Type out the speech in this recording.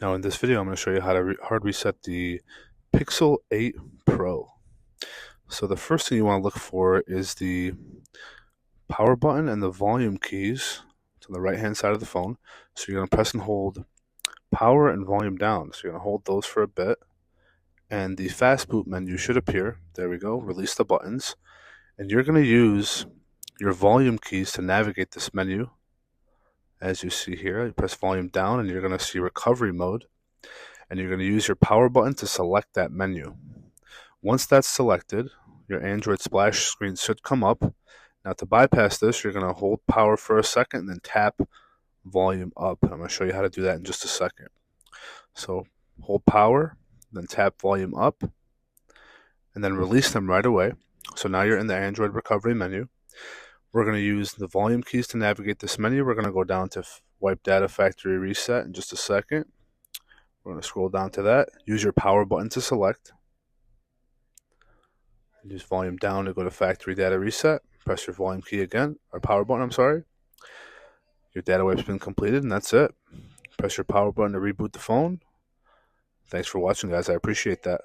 Now in this video, I'm going to show you how to hard reset the Pixel 8 Pro. So the first thing you want to look for is the power button and the volume keys to the right hand side of the phone. So you're going to press and hold power and volume down. So you're going to hold those for a bit, and the fast boot menu should appear. There we go. Release the buttons, and you're going to use your volume keys to navigate this menu. As you see here, you press volume down and you're going to see recovery mode, and you're going to use your power button to select that menu. Once that's selected, your Android splash screen should come up. Now to bypass this, you're going to hold power for a second and then tap volume up. I'm going to show you how to do that in just a second. So hold power, then tap volume up, and then release them right away. So now you're in the Android recovery menu. We're going to use the volume keys to navigate this menu. We're going to go down to wipe data factory reset in just a second. We're going to scroll down to that. Use your power button to select. Use volume down to go to factory data reset. Press your volume key again, or power button, I'm sorry. Your data wipe's been completed, and that's it. Press your power button to reboot the phone. Thanks for watching, guys. I appreciate that.